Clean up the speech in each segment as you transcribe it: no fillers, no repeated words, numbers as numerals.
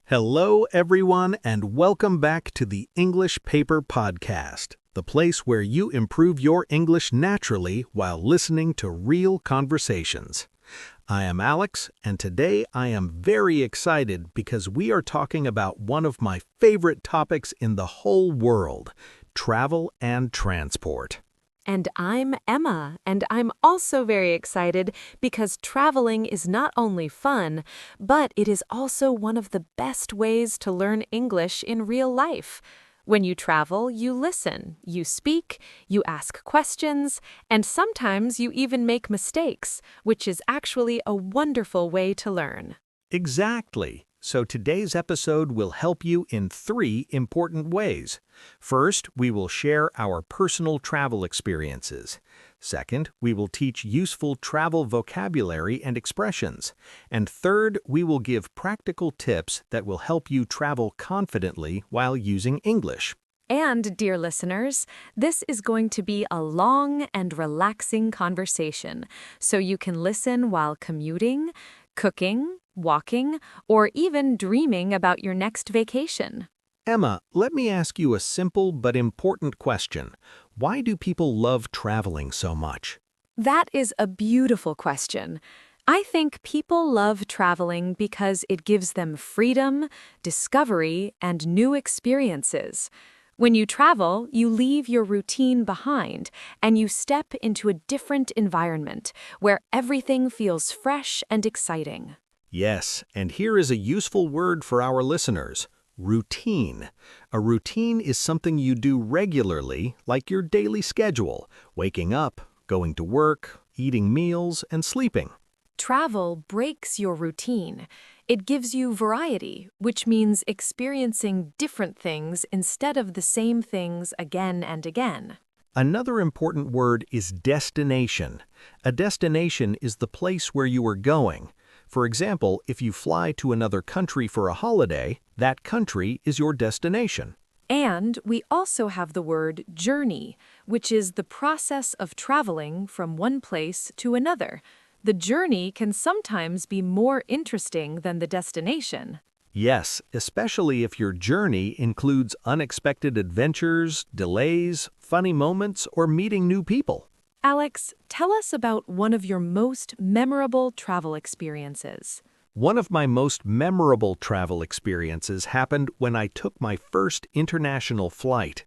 Hello, everyone, and welcome back to the English Paper Podcast, the place where you improve your English naturally while listening to real conversations. I am Alex, and today I am very excited because we are talking about one of my favorite topics in the whole world, travel and transport. And I'm Emma, and I'm also very excited because traveling is not only fun, but it is also one of the best ways to learn English in real life. When you travel, you listen, you speak, you ask questions, and sometimes you even make mistakes, which is actually a wonderful way to learn. Exactly. So today's episode will help you in 3 important ways. First, we will share our personal travel experiences. Second, we will teach useful travel vocabulary and expressions. And third, we will give practical tips that will help you travel confidently while using English. And, dear listeners, this is going to be a long and relaxing conversation, so you can listen while commuting, cooking, walking, or even dreaming about your next vacation. Emma, let me ask you a simple but important question. Why do people love traveling so much? That is a beautiful question. I think people love traveling because it gives them freedom, discovery, and new experiences. When you travel, you leave your routine behind and you step into a different environment where everything feels fresh and exciting. Yes, and here is a useful word for our listeners. Routine. A routine is something you do regularly, like your daily schedule, waking up, going to work, eating meals, and sleeping. Travel breaks your routine. It gives you variety, which means experiencing different things instead of the same things again and again. Another important word is destination. A destination is the place where you are going. For example, if you fly to another country for a holiday, that country is your destination. And we also have the word journey, which is the process of traveling from one place to another. The journey can sometimes be more interesting than the destination. Yes, especially if your journey includes unexpected adventures, delays, funny moments, or meeting new people. Alex, tell us about one of your most memorable travel experiences. One of my most memorable travel experiences happened when I took my first international flight.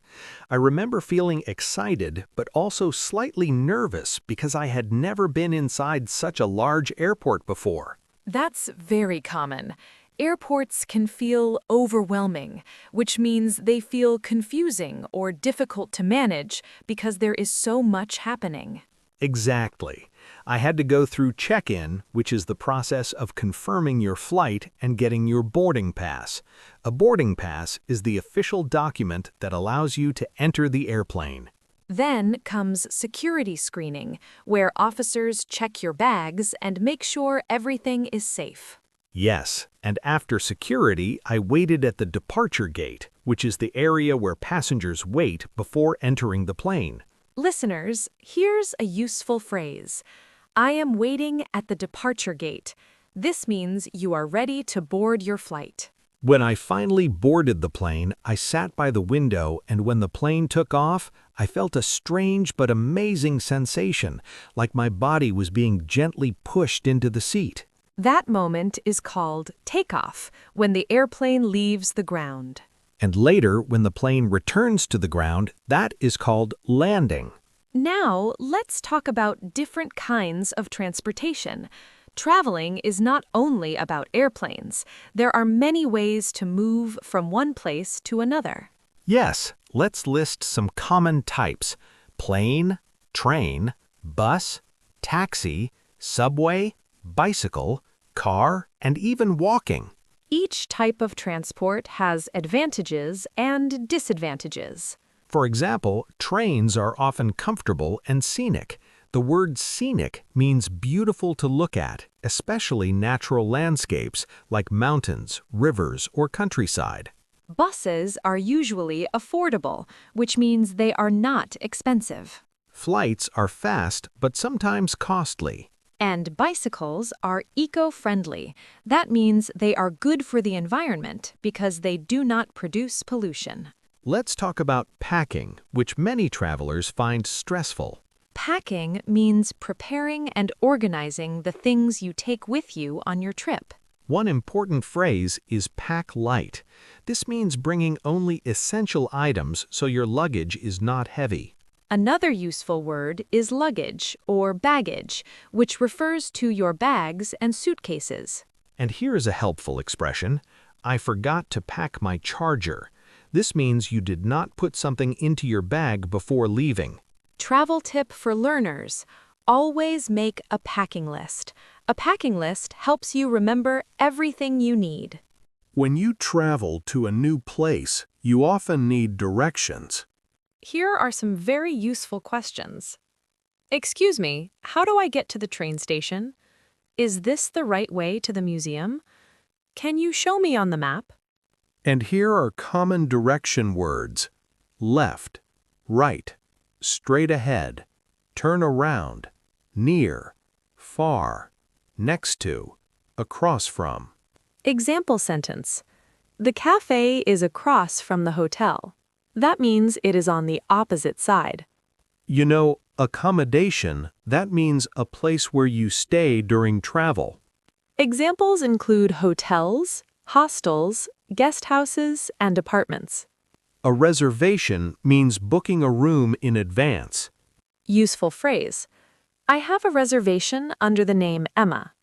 I remember feeling excited but also slightly nervous because I had never been inside such a large airport before. That's very common. Airports can feel overwhelming, which means they feel confusing or difficult to manage because there is so much happening. Exactly. I had to go through check-in, which is the process of confirming your flight and getting your boarding pass. A boarding pass is the official document that allows you to enter the airplane. Then comes security screening, where officers check your bags and make sure everything is safe. Yes, and after security, I waited at the departure gate, which is the area where passengers wait before entering the plane. Listeners, here's a useful phrase. I am waiting at the departure gate. This means you are ready to board your flight. When I finally boarded the plane, I sat by the window, and when the plane took off, I felt a strange but amazing sensation, like my body was being gently pushed into the seat. That moment is called takeoff, when the airplane leaves the ground. And later, when the plane returns to the ground, that is called landing. Now, let's talk about different kinds of transportation. Traveling is not only about airplanes. There are many ways to move from one place to another. Yes, let's list some common types: plane, train, bus, taxi, subway, bicycle, car, and even walking. Each type of transport has advantages and disadvantages. For example, trains are often comfortable and scenic. The word scenic means beautiful to look at, especially natural landscapes like mountains, rivers, or countryside. Buses are usually affordable, which means they are not expensive. Flights are fast but sometimes costly. And bicycles are eco-friendly. That means they are good for the environment because they do not produce pollution. Let's talk about packing, which many travelers find stressful. Packing means preparing and organizing the things you take with you on your trip. One important phrase is pack light. This means bringing only essential items so your luggage is not heavy. Another useful word is luggage or baggage, which refers to your bags and suitcases. And here is a helpful expression. I forgot to pack my charger. This means you did not put something into your bag before leaving. Travel tip for learners: always make a packing list. A packing list helps you remember everything you need. When you travel to a new place, you often need directions. Here are some very useful questions. Excuse me, how do I get to the train station? Is this the right way to the museum? Can you show me on the map? And here are common direction words: left, right, straight ahead, turn around, near, far, next to, across from. Example sentence. The cafe is across from the hotel. That means it is on the opposite side. You know, accommodation, that means a place where you stay during travel. Examples include hotels, hostels, guest houses, and apartments. A reservation means booking a room in advance. Useful phrase. I have a reservation under the name Emma.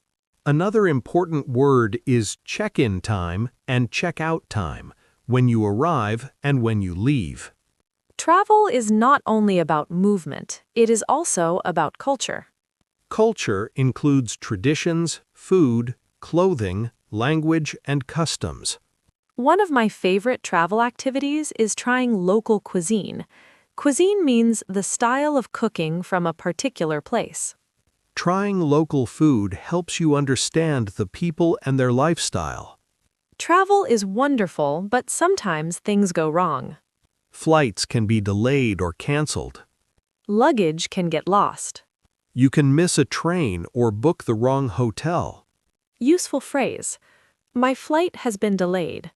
Another important word is check-in time and check-out time, when you arrive and when you leave. Travel is not only about movement, it is also about culture. Culture includes traditions, food, clothing, language, and customs. One of my favorite travel activities is trying local cuisine. Cuisine means the style of cooking from a particular place. Trying local food helps you understand the people and their lifestyle. Travel is wonderful, but sometimes things go wrong. Flights can be delayed or canceled. Luggage can get lost. You can miss a train or book the wrong hotel. Useful phrase. My flight has been delayed.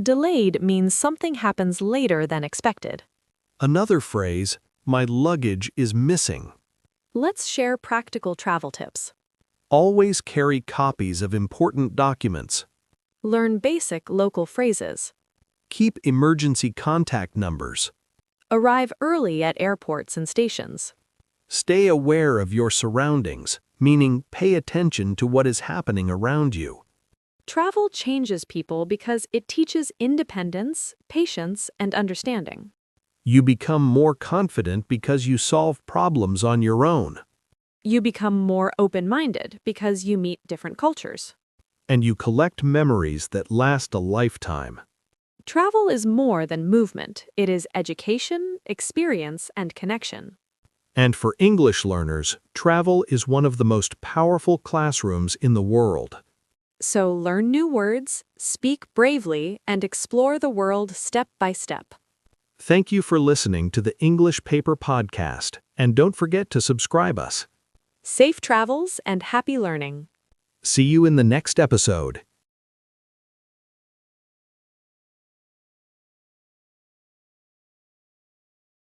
Delayed means something happens later than expected. Another phrase, my luggage is missing. Let's share practical travel tips. Always carry copies of important documents. Learn basic local phrases. Keep emergency contact numbers. Arrive early at airports and stations. Stay aware of your surroundings, meaning pay attention to what is happening around you. Travel changes people because it teaches independence, patience, and understanding. You become more confident because you solve problems on your own. You become more open-minded because you meet different cultures. And you collect memories that last a lifetime. Travel is more than movement. It is education, experience, and connection. And for English learners, travel is one of the most powerful classrooms in the world. So learn new words, speak bravely, and explore the world step by step. Thank you for listening to the English Paper Podcast, and don't forget to subscribe us. Safe travels and happy learning. See you in the next episode.